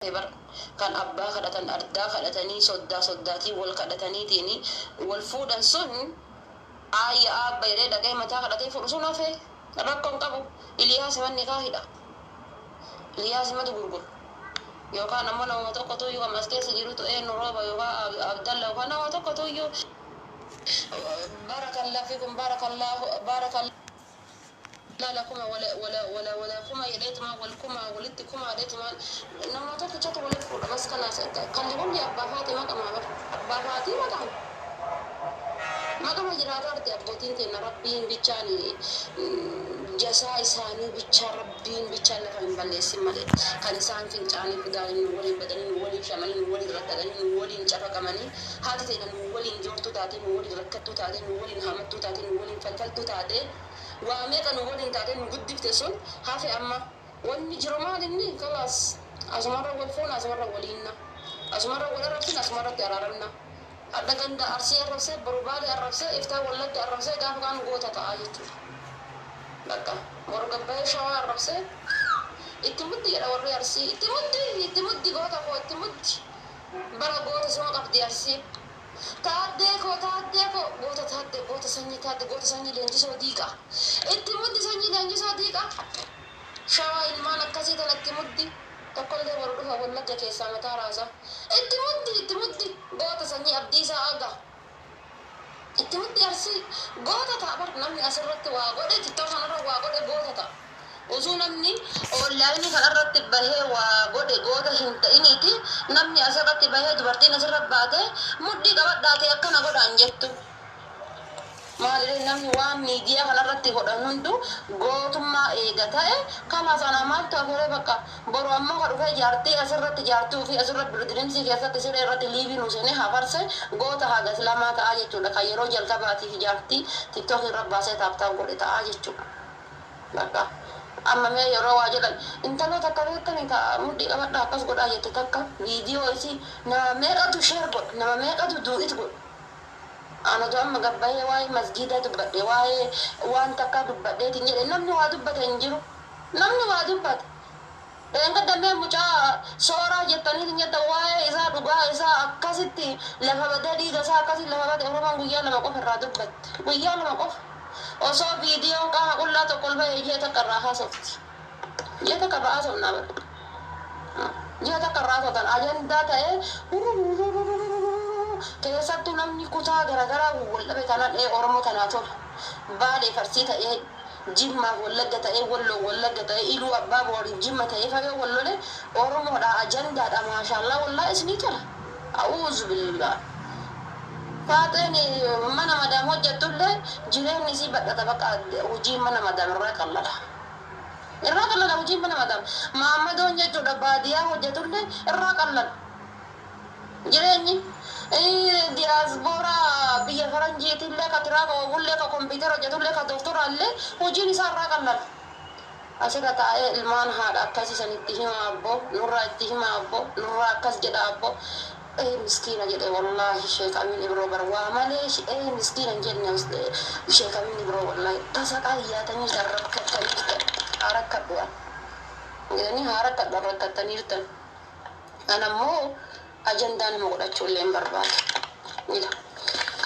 kan abbaa kadhatan ardaa kadhatanii soddaatii wal kadhataniitiin wal fuudhan sun ayya abba jedhee dhaqee mataa kadhatee fuudhu sun hafee rakkoon qabu. Iliyaas manni kaahidha. Iliyaas matu gurgur yookaan ammoo nama tokkotu iyyuu ammas keessa jirutu eenyu rooba yookaan Abdalla yookaan nama tokkotu iyyuu barakallahu fiikum barakallahu لا لكما ولا كما يديتما والكما ولدتكما يديتما نما تكتشت ولا فوق بس كان يقول لي أبا فاطمة كما أبا فاطمة ما كما جراتات أبوتين تنا ربين بيجاني جزاء إساني بيجا ربين بيجا لفهم بالله مالي كان إنسان في جاني بدالين ولي بدالين ولي شمالين ولي رتالين ولي نجفا كماني هذه تنا ولي نجورتو تاتين ولي ركتو تاتين ولي نهامتو تاتين ولي فلفلتو تاتين واميكا نقول انت عدين نقدك تسون هافي اما ونجرو مالني خلاص ازمرة والفون ازمرة ولينا ازمرة ولرفين ازمرة ترارنا أدقن دا أرسي الرسي بروبالي الرسي إفتا ولد الرسي قاف كان قوتا تآيتو لكا مرقبه شواء الرسي اتمدي يلا وري أرسي اتمدي قوتا قوة اتمدي برا قوتا سوا قبدي أرسي تاديكو قوتا سنجي لنجسو ديكا اتمدي سنجي لنجسو ديكا شواء المان أكاسي تلتمدي تقول لي وردوها واللجة كيسا متى راسا اتمدي قوتا سنجي أبديسا آقا اتمدي أرسي قوتا تابر نمي أسرت واقودي تتوخن رو واقودي قوتا تا وزو نمني أولاني خلرت بهي واقودي قوتا هنتينيتي نمي أسرت بهي جبرتين أسرت باته مدي قوات داتي أكنا قودا انجتو maali namni waan miidiyaa kanarratti godhan hundu gootummaa eega ta'e kama sana maaltu afuree bakka boru ammoo ka dhufee jaartii asirratti jaartuu fi asirratti birdinimsii keessatti siree irratti liibii nuusanii hafarse goota haga islaamaa ta'aa jechuudha kan yeroo jalqabaatiif jaartii tiktook irra baasee taaptaan godhe ta'aa jechuudha bakka amma mee yeroo waa jedhan intaloota akka beektanii ta'a mudhii qabadha akkas godhaa jette takka viidiyoo isii nama meeqatu sheer godha nama meeqatu duu'it godha أنا جام مقبّه واي مسجدة دبّده واي وان تكا دبّده تنجي نمني وادبّه تنجرو نمني وادبّه لأن قدامي مجا صورة جتني تنجي واي إذا دبّه إذا أكاسيتي لما بدأ دي جسا أكاسي لما بدأ أمرمان قويا لما قف الرادبّه قويا لما قف وصو فيديو كاه أقول لا تقول بي جيتك الراحة صفت جيتك الراحة صفت نابر جيتك الراحة صفت أجندة تأي keessattuu namni kutaa garaagaraa waldhabe kanaan Oromoo kanaa tola Baalee Farsii ta'ee Jimmaa Wallagga ta'ee Walloo Wallagga ta'ee Iluu Abbaa Boorii Jimma ta'ee fagee Wallolee Oromoodha ajandaadha maashaallah wallahi isinii tola a'uuzu billah faaxeen mana madaam hojjettullee jireenyi isii badhata bakka hojii mana madaam irraa qallala hojii mana madaam Maammadoon jechuudha baadiyyaa hojjettullee irraa qallala jireenyi diaspora biyya faranjiitillee ka tiraaka ogullee ka kompiitara hojjetullee ka doktoraallee hojiin isaa irraa qallala asirra taa'ee ilmaan haadha akkas isanitti hima abbo nurraa itti hima abbo nurraa akkas jedha abbo miskiina jedhe wallaahi sheek Amin Ibroo bar waa malee miskiina hin jenne sheek Amin Ibroo wallaahi tasaqaa hiyyaatanii darrakkatanii harakkadhu'an jedhanii harakkadharrakkatanii jirtan anammoo ajandaa nama godhachuullee hin barbaadu.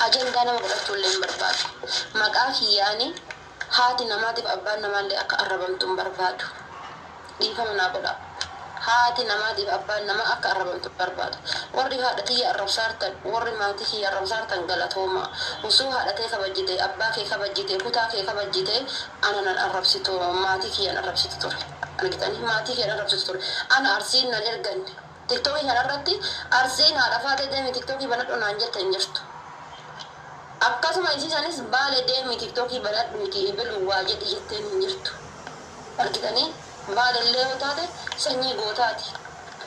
Ajandaa nama godhachuullee hin barbaadu. Maqaa kiyyaanii haati namaatiif abbaan namaallee akka arrabamtu hin barbaadu. Dhiifama naa godha. Haati namaatiif abbaan namaa akka arrabamtu hin barbaadu. Warri haadha kiyya arrabsaartan, warri maatii kiyya arrabsaartan galatoomaa. Osoo haadha kee kabajjite, abbaa kee kabajjite, kutaa kee kabajjite, ana nan arrabsitu, maatii kiyyan arrabsitu ture. Argitanii maatii kiyyan arrabsitu ture. Ana arsiin nan erganne. TikTok kanarratti arsiin haadha faatee deemi TikTok banadhu naan jette hin jirtu. Akkasuma isiisanis Baalee deemi TikTok banadhu miti ibilu waa jedhi jettee hin jirtu. Argitanii Baalellee yoo taate sanyii gootaati.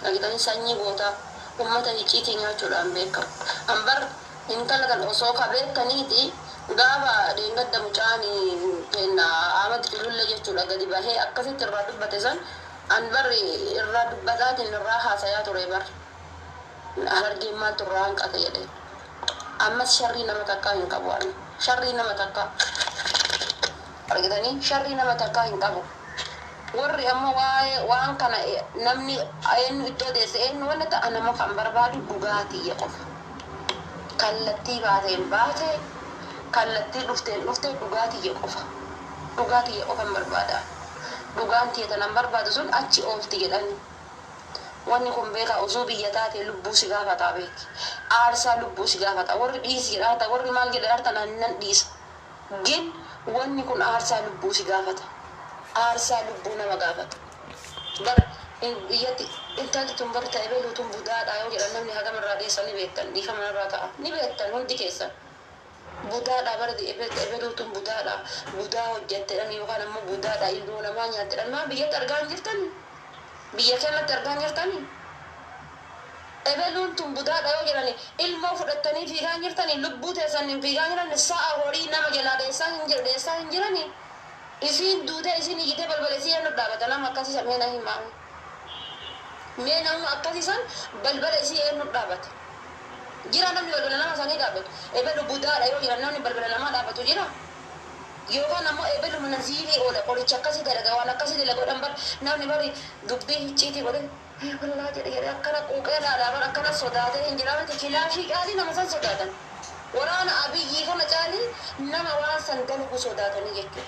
Argitanii sanyii gootaa uummata icciitii nyaachuudhaan beekamu. Ambar intala kan osoo kabeettaniiti gaafa dheengadda mucaanii kenna Ahmad Filullee jechuudha gadi bahee akkasitti irraa dubbate san anbarri irraa dubbataatiin irraa haasayaa ture bar harargeen maaltu irraa hanqate jedhe ammas sharrii nama takkaa hin qabu ani sharrii nama takkaa argitanii sharrii nama takkaa hin qabu warri amma waan kana namni eenyu iddoo deesse eenyu wanna ta'a nama kan barbaadu dhugaatii qofa. Kallattii baateen baate kallattii dhufteen dhugaatii qofa. Dhugaatii qofan barbaada. Dhugaan tiyyatanan barbaadu sun achi oolti jedhani. Wanni kun beekaa osoo biyya taate lubbuu si gaafataa beeki. Aarsaa lubbuu si gaafata. Warri dhiisi jedhaata warri maal jedhaata nan dhiisa. Gin wanni kun aarsaa lubbuu si gaafata. Aarsaa lubbuu nama gaafata. Bar biyyatti intalli tun bar ta'e beeluutun budaadhaa yoo jedhan namni hagamarraa dheessa ni beektan dhiifamanarraa ta'a. Ni beektan hundi keessan. Budaadhaa bar beeluutun budaadhaa. Budaa hojjetteedhan yookaan ammoo budaadhaa ilmoo namaa nyaatteedhan maa biyyatti argaa hin jirtani? Biyya keenyatti argaa hin jirtani? Ebeluun tun budaadha yoo jedhani ilmoo fudhattanii fiigaa jirtani lubbuu teessan hin fiigaa jiran sa'a horii nama jalaa dheessaa hin jirani. Isiin duutee isiin iyyitee balbalesii eenyu dhaabata nama akkasiisa mee na himaami. Mee nama akkasiisan balbalesii eenyu dhaabata. Jira namni balbala nama sanii dhaabatu. Ebelu budaadha yoo jedhan namni balbala namaa dhaabatu jira. Yookaan ammoo ebelu naziirii oola qoricha akkasii dalagaa waan akkasii dalagoodhaan bar namni bari dubbii hicciitii godhe wallaa jedhe akkana quuqeedhaadhaa bar akkana sodaatee hin jiraamate kilaashii qaalii nama san sodaatan. Waraana abiyyii kana caalii nama waan san dalagu sodaatanii jechuudha.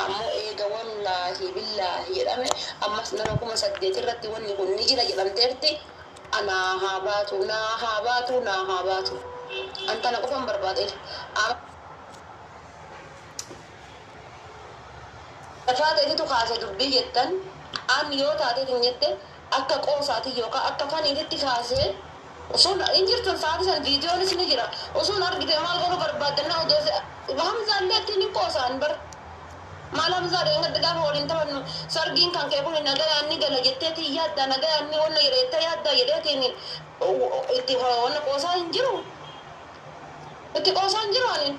Ammoo eega wallaahi billaahi jedhame ammas nama 8,000 irratti wanni kun ni jira jedhamteerti anaa haa baatu. Antana qofan barbaadeera. Faata itu kaase dubbii jettan an yoo taate jette akka qoosaatii yookaan akka kaniititti kaasee osoo hin jirtan sa'aatii san viidiyoonis ni jira osoo argite maal godhu barbaadannaa odoo hamzaallee ittiin hin qoosaan bar maal hamzaadha yoo gadda gaafa waliin taphannu sargiin kan kee kun nagayaan ni gala jetteetii yaadda nagayaan ni wanna jedheetta yaadda jedheetiin itti wanna qoosaa hin jiru itti qoosaa hin jiru ani.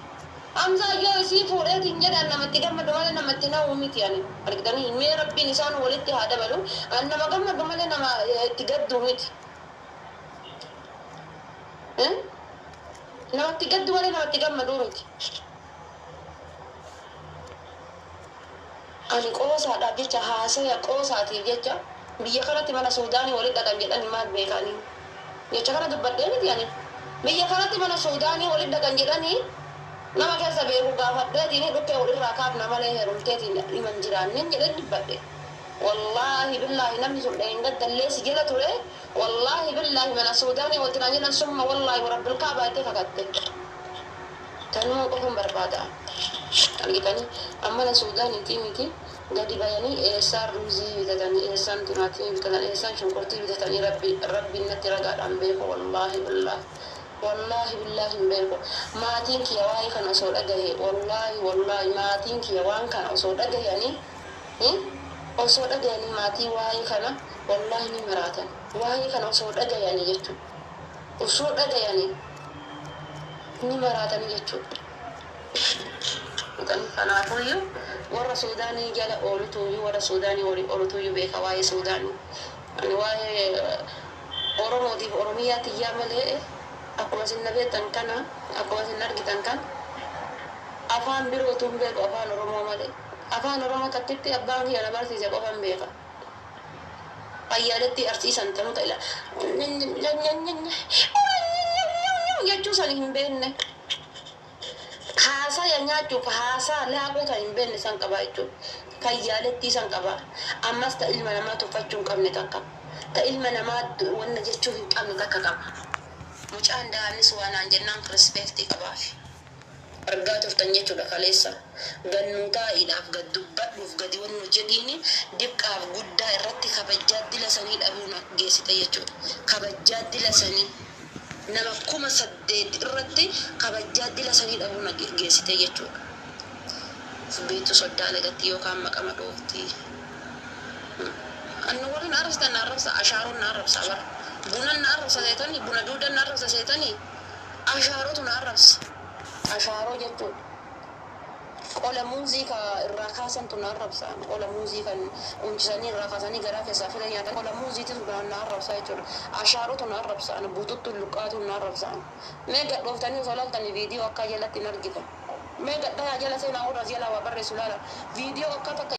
Amza yoo isii fuudheetiin jedhan namatti gammadu malee namatti na'uu miti ani argitanii mee rabbiin isaan walitti haa dabalu an nama gammadu malee nama itti gaddu miti. Namatti gaddu malee namatti gammadu miti. Ani qoosaadhaaf jecha haasaya qoosaatiif jecha biyya kanatti mana Suudaanii walitti dhaqan jedhani maal beekanii jecha kana dubbadhee miti ani biyya kanatti mana Suudaanii walitti dhaqan jedhanii nama keessa beeku gaafadheetiin dhukkee walirraa kaafna malee heerumteetiin himan jiraannin jedhee dubbadhe. Wallaahi billaahi namni sun dheengadallee si jala ture wallaahi billaahi mana Suudaanii walitti naan jedhan summa wallaahi warabbil kaabaa itti kakatte. Tanuma qofan barbaada. Argitanii amma Suudaaniitii miti gadi bayanii eessaan ruuzii bitatanii eessaan timaatimii bitatanii eessaan shunkurtii bitatanii rabbiin natti ragaadhaan beeku wallaahi billaahi. Wallahi billahi mbeko maatiin kiya waa'ee kana osoo dhagahe wallahi maatiin kiya waan kana osoo dhagahanii maatii waa'ee kana wallahi ni maraatan waa'ee kana osoo dhagahanii jechuudha osoo dhagahanii ni maraatanii jechuudha. Kanaafuyyuu warra Suudaanii jala oolutuyyuu warra Suudaanii oolutuyyuu beeka waa'ee Suudaanii ani waa'ee Oromootiif Oromiyaatti yaa malee akkuma isin beektan kana akkuma isin argitan kan afaan birootuun beeku afaan Oromoo malee afaan Oromoo takkitti abbaan kiyya na barsiise qofan beeka. Ayyaaletti arsiisan tanu ta'ila jechuu san hin beekne haasaa nyaachuuf haasaa laaquu ta'e hin beekne san qabaa jechuudha. Kayyaaletti san qabaa ammas ta ilma namaa tuffachuu hin qabne takka ta ilma namaa wanna jechuu hin qabne takka qaba. Mucaan daa'imnis waan jennaan respectii qabaaf. Argaa turtan jechuudha kaleessa. Gannuu taa'iidhaaf gad dubbadhuuf gadi wannu jedhiini diqqaaf guddaa irratti kabajaa dila sanii dhabuun geessite jechuudha. Kabajaa dila sanii nama 8,000 irratti kabajaa dila sanii dhabuun geessite jechuudha. Beektu soddaa lagatti yookaan maqama dhoofti. Annu warri naarrabsitan naarrabsa ashaaroon naarrabsa bara. Buna naarrabsa seetanii buna duudan naarrabsa seetanii ashaarotu naarrabsa. Ashaaroo jechuudha. Qola muuziqaa irraa kaasantu naarrabsa. Qola muuziqaan uumsanii irraa kaasanii garaa keessaa fida nyaata. Qola muuziqaa naarrabsa jechuudha. Ashaarotu naarrabsa. Buututtu luqqaatu naarrabsa. Mee gadhooftanii osoo laaltanii viidiyoo akka jalatti hin argitan. Mee gadhaa jala seenaa warra jala waa barreessu laala. Viidiyoo akka takka